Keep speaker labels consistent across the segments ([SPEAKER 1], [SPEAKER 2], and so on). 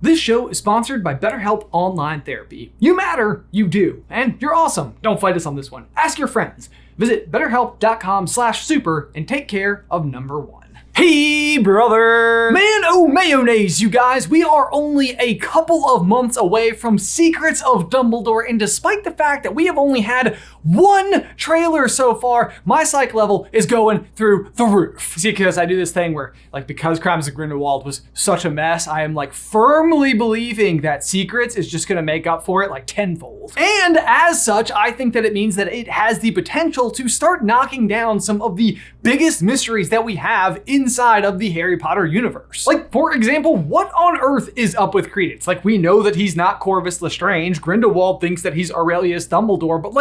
[SPEAKER 1] This show is sponsored by BetterHelp Online Therapy. You matter, you do, and you're awesome. Don't fight us on this one. Ask your friends. Visit betterhelp.com/super and take care of number one. Hey, brother! Man, oh mayonnaise, you guys! We are only a couple of months away from Secrets of Dumbledore, and despite the fact that we have only had one trailer so far, my psych level is going through the roof. See, because I do this thing where, because Crimes of Grindelwald was such a mess, I am firmly believing that Secrets is just gonna make up for it tenfold. And as such, I think that it means that it has the potential to start knocking down some of the biggest mysteries that we have inside of the Harry Potter universe. For example, what on earth is up with Credence? We know that he's not Corvus Lestrange. Grindelwald thinks that he's Aurelius Dumbledore, but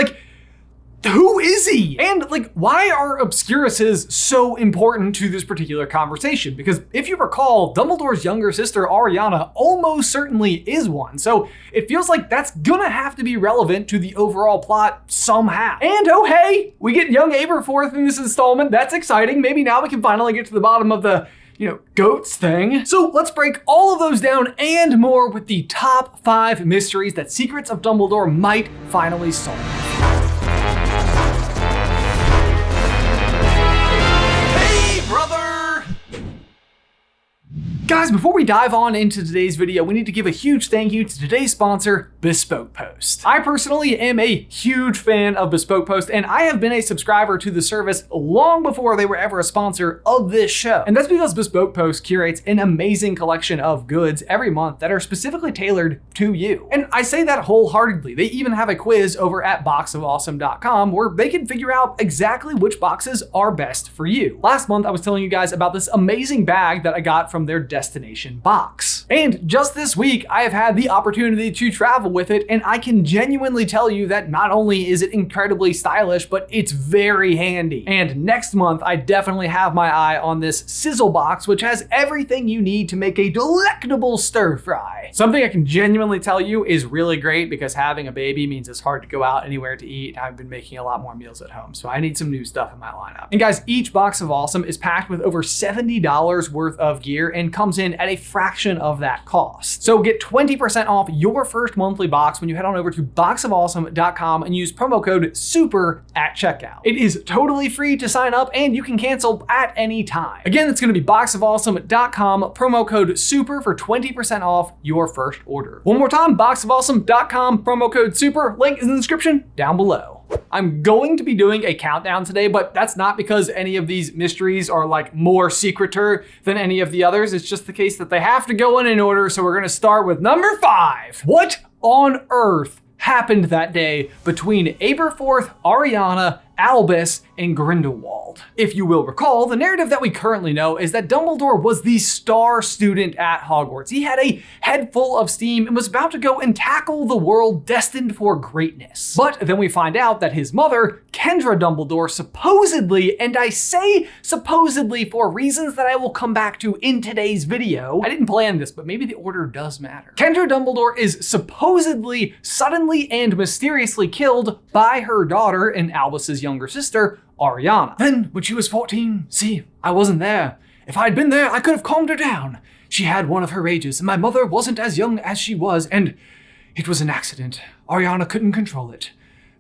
[SPEAKER 1] who is he? And why are obscuruses so important to this particular conversation? Because if you recall, Dumbledore's younger sister, Ariana, almost certainly is one. So it feels like that's gonna have to be relevant to the overall plot somehow. And oh hey, we get young Aberforth in this installment. That's exciting. Maybe now we can finally get to the bottom of the goats thing. So let's break all of those down and more with the top 5 mysteries that Secrets of Dumbledore might finally solve. Guys, before we dive on into today's video, we need to give a huge thank you to today's sponsor, Bespoke Post. I personally am a huge fan of Bespoke Post, and I have been a subscriber to the service long before they were ever a sponsor of this show. And that's because Bespoke Post curates an amazing collection of goods every month that are specifically tailored to you. And I say that wholeheartedly. They even have a quiz over at boxofawesome.com where they can figure out exactly which boxes are best for you. Last month, I was telling you guys about this amazing bag that I got from their destination box. And just this week, I have had the opportunity to travel with it, and I can genuinely tell you that not only is it incredibly stylish, but it's very handy. And next month, I definitely have my eye on this sizzle box, which has everything you need to make a delectable stir fry. Something I can genuinely tell you is really great because having a baby means it's hard to go out anywhere to eat. I've been making a lot more meals at home, so I need some new stuff in my lineup. And guys, each box of awesome is packed with over $70 worth of gear and comes in at a fraction of that cost. So get 20% off your first monthly box when you head on over to boxofawesome.com and use promo code SUPER at checkout. It is totally free to sign up and you can cancel at any time. Again, it's going to be boxofawesome.com, promo code SUPER for 20% off your first order. One more time, boxofawesome.com, promo code SUPER, link is in the description down below. I'm going to be doing a countdown today, but that's not because any of these mysteries are more secreter than any of the others. It's just the case that they have to go in order, so we're gonna start with number 5. What on earth happened that day between Aberforth, Ariana, Albus, and Grindelwald? If you will recall, the narrative that we currently know is that Dumbledore was the star student at Hogwarts. He had a head full of steam and was about to go and tackle the world destined for greatness. But then we find out that his mother, Kendra Dumbledore, supposedly, and I say supposedly for reasons that I will come back to in today's video. I didn't plan this, but maybe the order does matter. Kendra Dumbledore is supposedly suddenly and mysteriously killed by her daughter and Albus's younger sister, Ariana. Then, when she was 14, see, I wasn't there. If I'd been there, I could have calmed her down. She had one of her rages, and my mother wasn't as young as she was, and it was an accident. Ariana couldn't control it.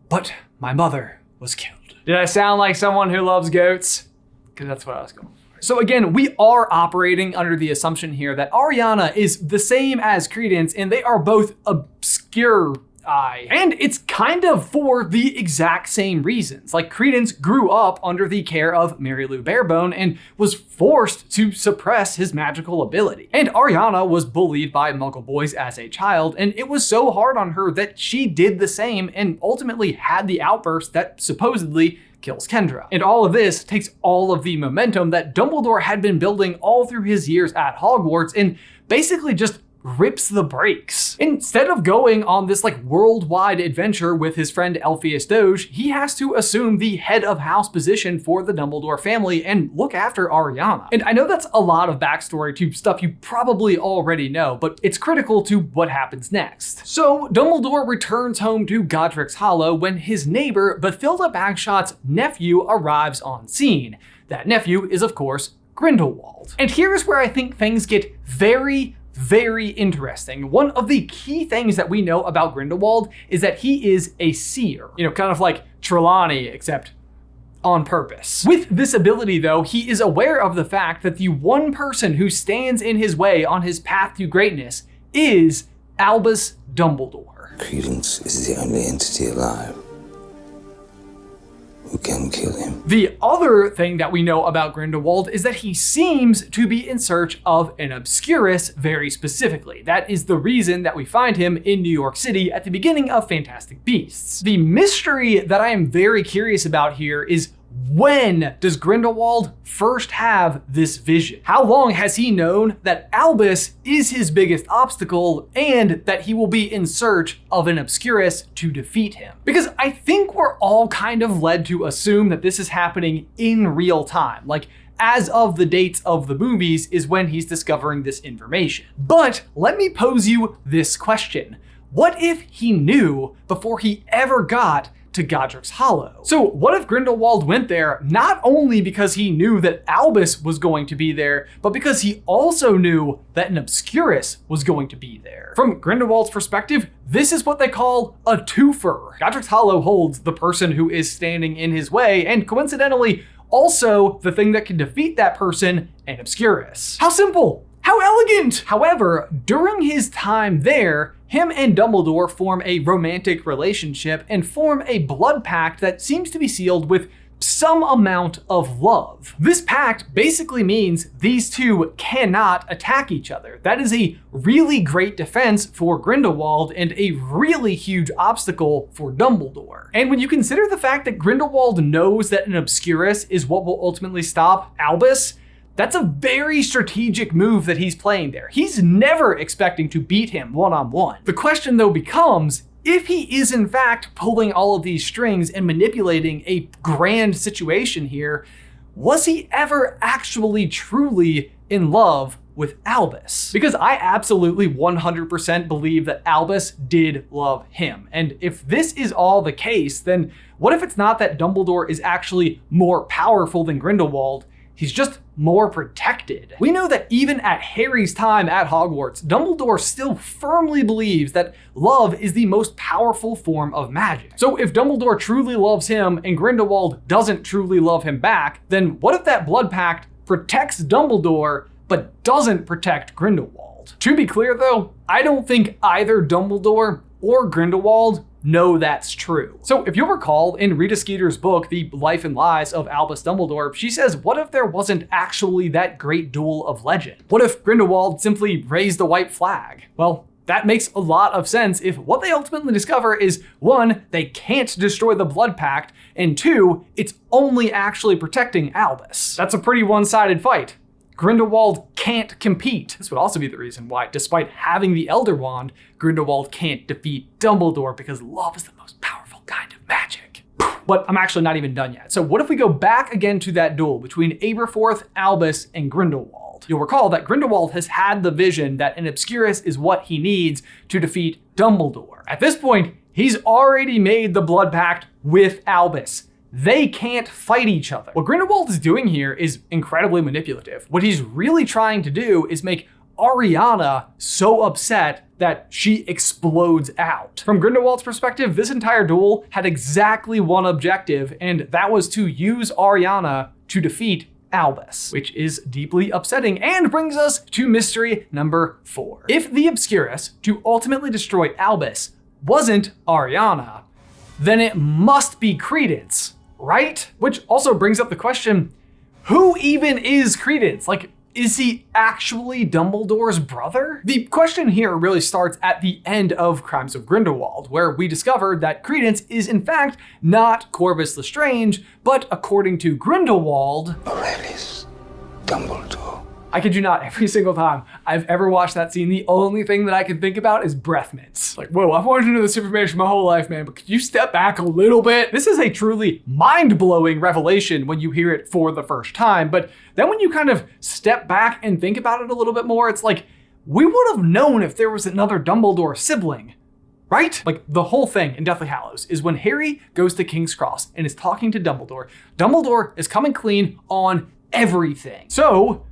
[SPEAKER 1] But my mother was killed. Did I sound like someone who loves goats? Because that's what I was going for. So again, we are operating under the assumption here that Ariana is the same as Credence, and they are both obscure. And it's kind of for the exact same reasons. Credence grew up under the care of Mary Lou Barebone and was forced to suppress his magical ability. And Ariana was bullied by Muggle boys as a child, and it was so hard on her that she did the same and ultimately had the outburst that supposedly kills Kendra. And all of this takes all of the momentum that Dumbledore had been building all through his years at Hogwarts and basically just rips the brakes. Instead of going on this worldwide adventure with his friend Elphias Doge, he has to assume the head of house position for the Dumbledore family and look after Ariana. And I know that's a lot of backstory to stuff you probably already know, but it's critical to what happens next. So Dumbledore returns home to Godric's Hollow when his neighbor, Bathilda Bagshot's nephew, arrives on scene. That nephew is, of course, Grindelwald. And here's where I think things get very very interesting. One of the key things that we know about Grindelwald is that he is a seer. You know, kind of like Trelawney, except on purpose. With this ability though, he is aware of the fact that the one person who stands in his way on his path to greatness is Albus Dumbledore.
[SPEAKER 2] Credence is the only entity alive who can kill him.
[SPEAKER 1] The other thing that we know about Grindelwald is that he seems to be in search of an Obscurus very specifically. That is the reason that we find him in New York City at the beginning of Fantastic Beasts. The mystery that I am very curious about here is, when does Grindelwald first have this vision? How long has he known that Albus is his biggest obstacle and that he will be in search of an Obscurus to defeat him? Because I think we're all kind of led to assume that this is happening in real time. Like, as of the dates of the movies is when he's discovering this information. But let me pose you this question. What if he knew before he ever got to Godric's Hollow? So what if Grindelwald went there not only because he knew that Albus was going to be there, but because he also knew that an Obscurus was going to be there? From Grindelwald's perspective, this is what they call a twofer. Godric's Hollow holds the person who is standing in his way, and coincidentally, also the thing that can defeat that person, an Obscurus. How simple! How elegant! However, during his time there, him and Dumbledore form a romantic relationship and form a blood pact that seems to be sealed with some amount of love. This pact basically means these two cannot attack each other. That is a really great defense for Grindelwald and a really huge obstacle for Dumbledore. And when you consider the fact that Grindelwald knows that an Obscurus is what will ultimately stop Albus, that's a very strategic move that he's playing there. He's never expecting to beat him one-on-one. The question though becomes, if he is in fact pulling all of these strings and manipulating a grand situation here, was he ever actually truly in love with Albus? Because I absolutely 100% believe that Albus did love him. And if this is all the case, then what if it's not that Dumbledore is actually more powerful than Grindelwald? He's just more protected. We know that even at Harry's time at Hogwarts, Dumbledore still firmly believes that love is the most powerful form of magic. So if Dumbledore truly loves him and Grindelwald doesn't truly love him back, then what if that blood pact protects Dumbledore but doesn't protect Grindelwald? To be clear though, I don't think either Dumbledore or Grindelwald know that's true. So if you'll recall in Rita Skeeter's book, The Life and Lies of Albus Dumbledore, she says, what if there wasn't actually that great duel of legend? What if Grindelwald simply raised the white flag? Well, that makes a lot of sense if what they ultimately discover is, one, they can't destroy the blood pact, and two, it's only actually protecting Albus. That's a pretty one-sided fight. Grindelwald can't compete. This would also be the reason why, despite having the Elder Wand, Grindelwald can't defeat Dumbledore, because love is the most powerful kind of magic. But I'm actually not even done yet. So what if we go back again to that duel between Aberforth, Albus, and Grindelwald? You'll recall that Grindelwald has had the vision that an Obscurus is what he needs to defeat Dumbledore. At this point, he's already made the blood pact with Albus. They can't fight each other. What Grindelwald is doing here is incredibly manipulative. What he's really trying to do is make Ariana so upset that she explodes out. From Grindelwald's perspective, this entire duel had exactly one objective, and that was to use Ariana to defeat Albus, which is deeply upsetting and brings us to mystery number 4. If the Obscurus to ultimately destroy Albus wasn't Ariana, then it must be Credence, right? Which also brings up the question, who even is Credence? Like, is he actually Dumbledore's brother? The question here really starts at the end of Crimes of Grindelwald, where we discovered that Credence is in fact not Corvus Lestrange, but according to Grindelwald,
[SPEAKER 2] Aurelius Dumbledore.
[SPEAKER 1] I kid you not, every single time I've ever watched that scene, the only thing that I can think about is breath mints. Like, whoa, I've wanted to know this information my whole life, man, but could you step back a little bit? This is a truly mind-blowing revelation when you hear it for the first time, but then when you kind of step back and think about it a little bit more, it's like, we would have known if there was another Dumbledore sibling, right? Like, the whole thing in Deathly Hallows is when Harry goes to King's Cross and is talking to Dumbledore, Dumbledore is coming clean on everything. So,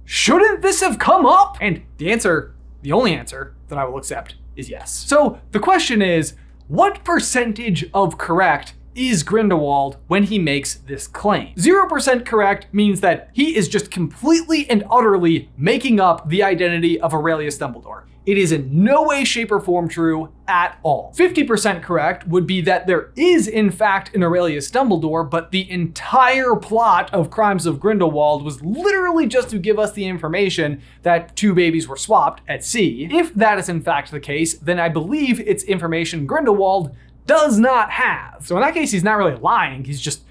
[SPEAKER 1] shouldn't this have come up? And the answer the only answer that I will accept is yes. So the question is, what percentage of correct is Grindelwald when he makes this claim? 0% correct means that he is just completely and utterly making up the identity of Aurelius Dumbledore. It is in no way, shape, or form true at all. 50% correct would be that there is in fact an Aurelius Dumbledore, but the entire plot of Crimes of Grindelwald was literally just to give us the information that two babies were swapped at sea. If that is in fact the case, then I believe it's information Grindelwald does not have. So in that case, he's not really lying, he's just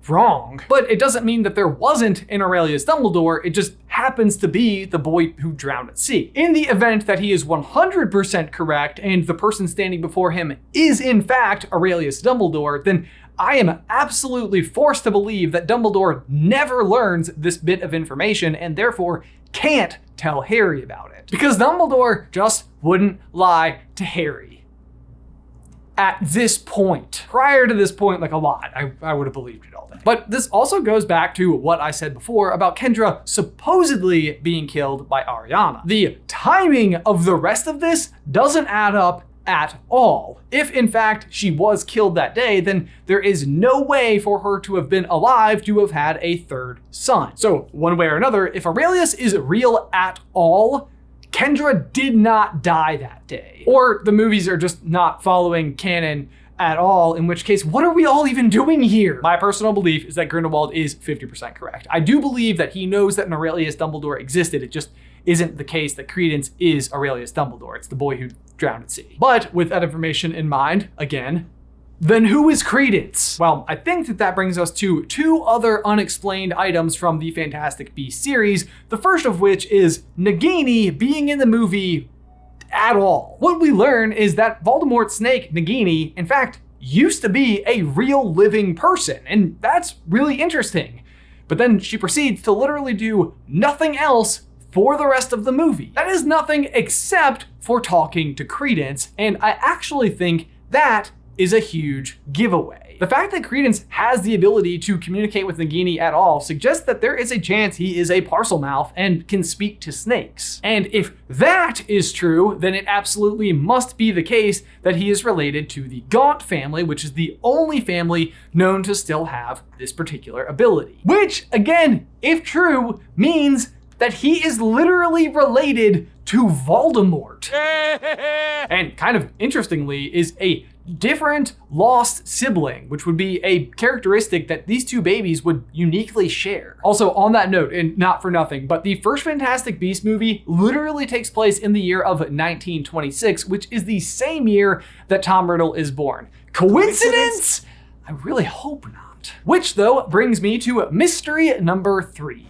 [SPEAKER 1] wrong. But it doesn't mean that there wasn't an Aurelius Dumbledore, it just happens to be the boy who drowned at sea. In the event that he is 100% correct and the person standing before him is in fact Aurelius Dumbledore, then I am absolutely forced to believe that Dumbledore never learns this bit of information and therefore can't tell Harry about it. Because Dumbledore just wouldn't lie to Harry. At this point. Prior to this point, like a lot, I would have believed it all day. But this also goes back to what I said before about Kendra supposedly being killed by Ariana. The timing of the rest of this doesn't add up at all. If in fact she was killed that day, then there is no way for her to have been alive to have had a third son. So one way or another, if Aurelius is real at all, Kendra did not die that day. Or the movies are just not following canon at all, in which case, what are we all even doing here? My personal belief is that Grindelwald is 50% correct. I do believe that he knows that an Aurelius Dumbledore existed. It just isn't the case that Credence is Aurelius Dumbledore. It's the boy who drowned at sea. But with that information in mind, again, then who is Credence? Well, I think that brings us to two other unexplained items from the Fantastic Beasts series, the first of which is Nagini being in the movie at all. What we learn is that Voldemort's snake, Nagini, in fact, used to be a real living person, and that's really interesting. But then she proceeds to literally do nothing else for the rest of the movie. That is nothing except for talking to Credence, and I actually think that is a huge giveaway. The fact that Credence has the ability to communicate with Nagini at all suggests that there is a chance he is a Parselmouth and can speak to snakes. And if that is true, then it absolutely must be the case that he is related to the Gaunt family, which is the only family known to still have this particular ability. Which, again, if true, means that he is literally related to Voldemort. And kind of interestingly is a different lost sibling, which would be a characteristic that these two babies would uniquely share. Also on that note, and not for nothing, but the first Fantastic Beasts movie literally takes place in the year of 1926, which is the same year that Tom Riddle is born. Coincidence? I really hope not. Which though brings me to mystery number 3.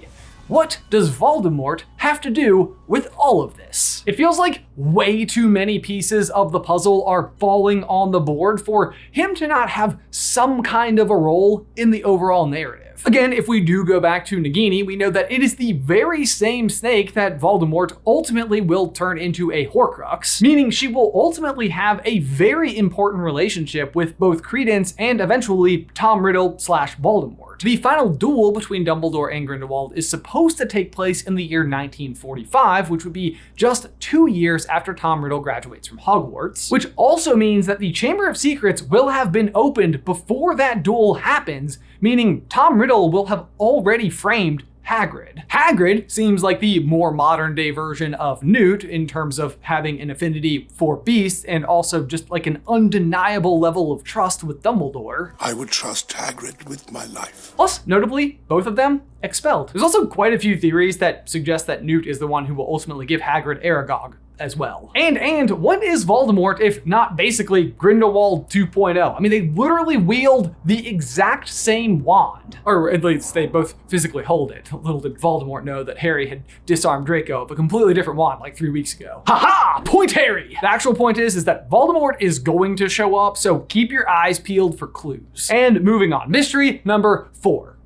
[SPEAKER 1] What does Voldemort have to do with all of this? It feels like way too many pieces of the puzzle are falling on the board for him to not have some kind of a role in the overall narrative. Again, if we do go back to Nagini, we know that it is the very same snake that Voldemort ultimately will turn into a Horcrux, meaning she will ultimately have a very important relationship with both Credence and eventually Tom Riddle / Voldemort. The final duel between Dumbledore and Grindelwald is supposed to take place in the year 1945, which would be just 2 years after Tom Riddle graduates from Hogwarts, which also means that the Chamber of Secrets will have been opened before that duel happens, meaning Tom Riddle will have already framed Hagrid. Hagrid seems like the more modern day version of Newt in terms of having an affinity for beasts and also just like an undeniable level of trust with Dumbledore.
[SPEAKER 3] I would trust Hagrid with my life.
[SPEAKER 1] Plus, notably, both of them expelled. There's also quite a few theories that suggest that Newt is the one who will ultimately give Hagrid Aragog as well. And what is Voldemort if not basically Grindelwald 2.0? I mean, they literally wield the exact same wand, or at least they both physically hold it. Little did Voldemort know that Harry had disarmed Draco of a completely different wand like 3 weeks ago. Haha! Point Harry! The actual point is that Voldemort is going to show up, so keep your eyes peeled for clues. And moving on, mystery number 4.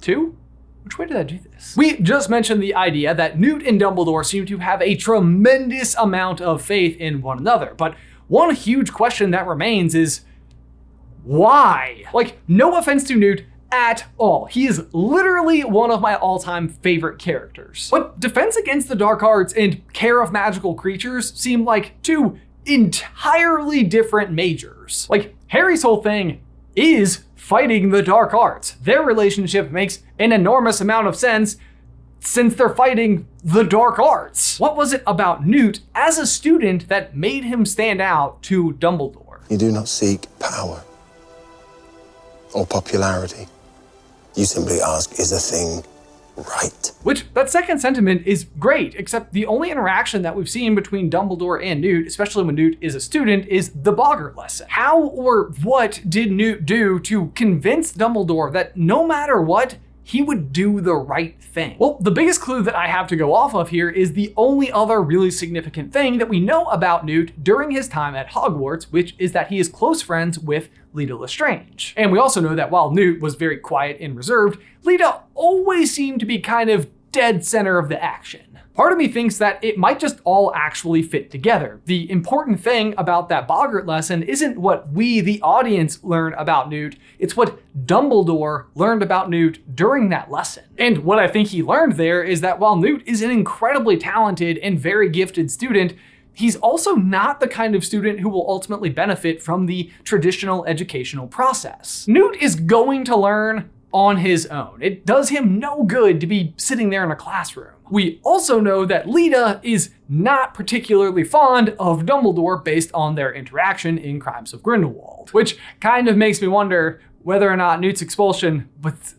[SPEAKER 1] 2? Which way did I do this? We just mentioned the idea that Newt and Dumbledore seem to have a tremendous amount of faith in one another, but one huge question that remains is why? Like, no offense to Newt at all. He is literally one of my all-time favorite characters. But defense against the dark arts and care of magical creatures seem like two entirely different majors. Like, Harry's whole thing is fighting the dark arts. Their relationship makes an enormous amount of sense since they're fighting the dark arts. What was it about Newt as a student that made him stand out to Dumbledore?
[SPEAKER 4] You do not seek power or popularity. You simply ask, is a thing right?
[SPEAKER 1] Which, that second sentiment is great, except the only interaction that we've seen between Dumbledore and Newt, especially when Newt is a student, is the boggart lesson. How or what did Newt do to convince Dumbledore that no matter what, he would do the right thing? Well, the biggest clue that I have to go off of here is the only other really significant thing that we know about Newt during his time at Hogwarts, which is that he is close friends with Leta Lestrange. And we also know that while Newt was very quiet and reserved, Leta always seemed to be kind of dead center of the action. Part of me thinks that it might just all actually fit together. The important thing about that boggart lesson isn't what we, the audience, learn about Newt, it's what Dumbledore learned about Newt during that lesson. And what I think he learned there is that while Newt is an incredibly talented and very gifted student, he's also not the kind of student who will ultimately benefit from the traditional educational process. Newt is going to learn on his own. It does him no good to be sitting there in a classroom. We also know that Leta is not particularly fond of Dumbledore based on their interaction in Crimes of Grindelwald, which kind of makes me wonder whether or not Newt's expulsion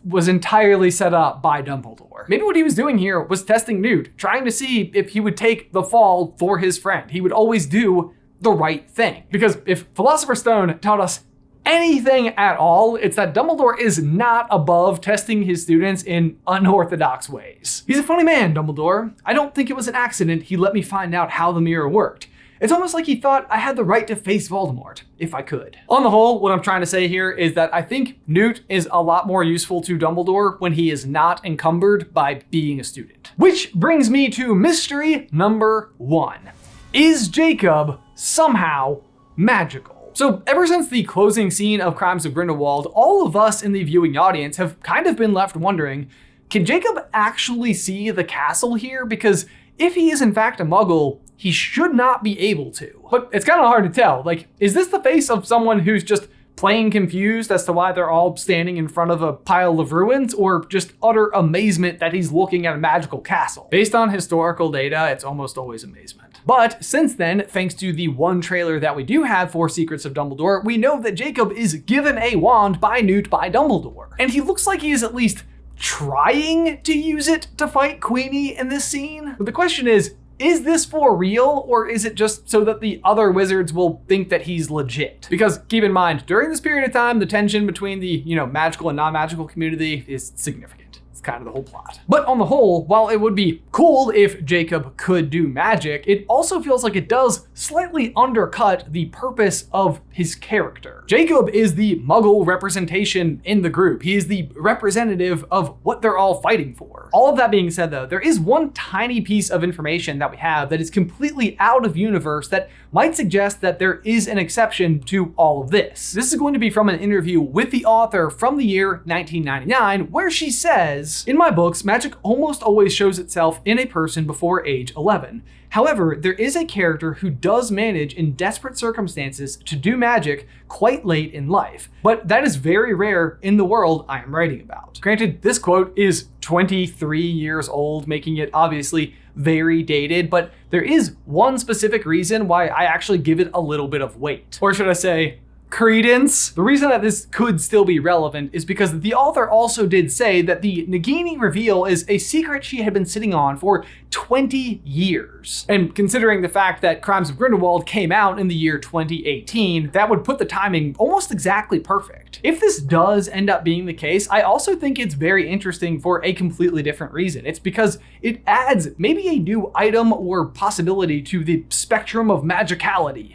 [SPEAKER 1] was entirely set up by Dumbledore. Maybe what he was doing here was testing Newt, trying to see if he would take the fall for his friend. He would always do the right thing. Because if Philosopher's Stone taught us anything at all, it's that Dumbledore is not above testing his students in unorthodox ways. He's a funny man, Dumbledore. I don't think it was an accident he let me find out how the mirror worked. It's almost like he thought I had the right to face Voldemort, if I could. On the whole, what I'm trying to say here is that I think Newt is a lot more useful to Dumbledore when he is not encumbered by being a student. Which brings me to mystery number 1. Is Jacob somehow magical? So ever since the closing scene of Crimes of Grindelwald, all of us in the viewing audience have kind of been left wondering, can Jacob actually see the castle here? Because if he is in fact a muggle, he should not be able to. But it's kind of hard to tell. Like, is this the face of someone who's just plain confused as to why they're all standing in front of a pile of ruins, or just utter amazement that he's looking at a magical castle? Based on historical data, it's almost always amazement. But since then, thanks to the one trailer that we do have for Secrets of Dumbledore, we know that Jacob is given a wand by Newt by Dumbledore. And he looks like he is at least trying to use it to fight Queenie in this scene. But the question is this for real, or is it just so that the other wizards will think that he's legit? Because keep in mind, during this period of time, the tension between the, magical and non-magical community is significant. It's kind of the whole plot. But on the whole, while it would be cool if Jacob could do magic, it also feels like it does slightly undercut the purpose of his character. Jacob is the muggle representation in the group. He is the representative of what they're all fighting for. All of that being said though, there is one tiny piece of information that we have that is completely out of universe that might suggest that there is an exception to all of this. This is going to be from an interview with the author from the year 1999, where she says, "In my books, magic almost always shows itself in a person before age 11. However, there is a character who does manage in desperate circumstances to do magic quite late in life, but that is very rare in the world I am writing about." Granted, this quote is 23 years old, making it obviously very dated, but there is one specific reason why I actually give it a little bit of weight. Or should I say, credence? The reason that this could still be relevant is because the author also did say that the Nagini reveal is a secret she had been sitting on for 20 years. And considering the fact that Crimes of Grindelwald came out in the year 2018, that would put the timing almost exactly perfect. If this does end up being the case, I also think it's very interesting for a completely different reason. It's because it adds maybe a new item or possibility to the spectrum of magicality,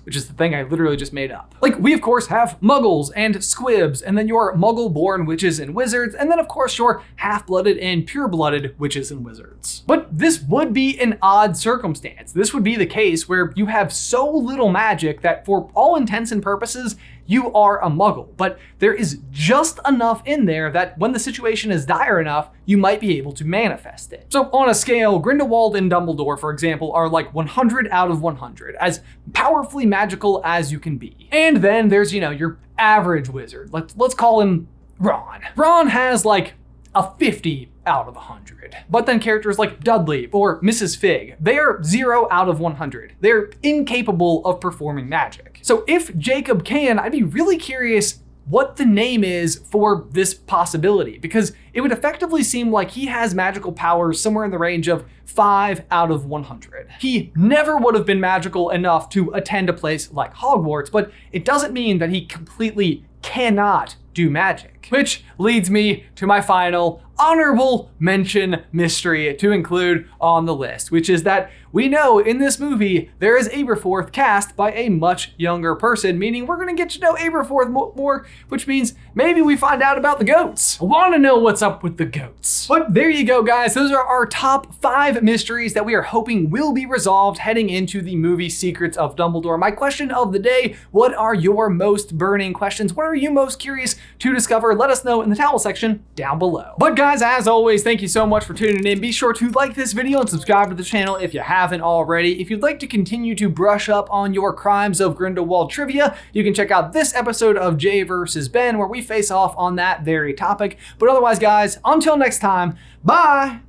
[SPEAKER 1] which is the thing I literally just made up. Like, we of course have muggles and squibs, and then your muggle-born witches and wizards, and then of course your half-blooded and pure-blooded witches and wizards. But this would be an odd circumstance. This would be the case where you have so little magic that for all intents and purposes, you are a muggle, but there is just enough in there that when the situation is dire enough, you might be able to manifest it. So on a scale, Grindelwald and Dumbledore, for example, are like 100 out of 100, as powerfully magical as you can be. And then there's, your average wizard. Let's call him Ron. Ron has like a 50 out of 100. But then characters like Dudley or Mrs. Fig, they are 0 out of 100. They're incapable of performing magic. So if Jacob can, I'd be really curious what the name is for this possibility, because it would effectively seem like he has magical powers somewhere in the range of 5 out of 100. He never would have been magical enough to attend a place like Hogwarts, but it doesn't mean that he completely cannot do magic. Which leads me to my final honorable mention mystery to include on the list, which is that we know in this movie there is Aberforth cast by a much younger person, meaning we're gonna get to know Aberforth more, which means maybe we find out about the goats. I wanna know what's up with the goats. But there you go, guys. Those are our top 5 mysteries that we are hoping will be resolved heading into the movie Secrets of Dumbledore. My question of the day, what are your most burning questions? What are you most curious to discover? Let us know in the towel section down below. But guys, as always, thank you so much for tuning in. Be sure to like this video and subscribe to the channel if you haven't already. If you'd like to continue to brush up on your Crimes of Grindelwald trivia, you can check out this episode of Jay vs. Ben, where we face off on that very topic. But otherwise, guys, until next time, bye!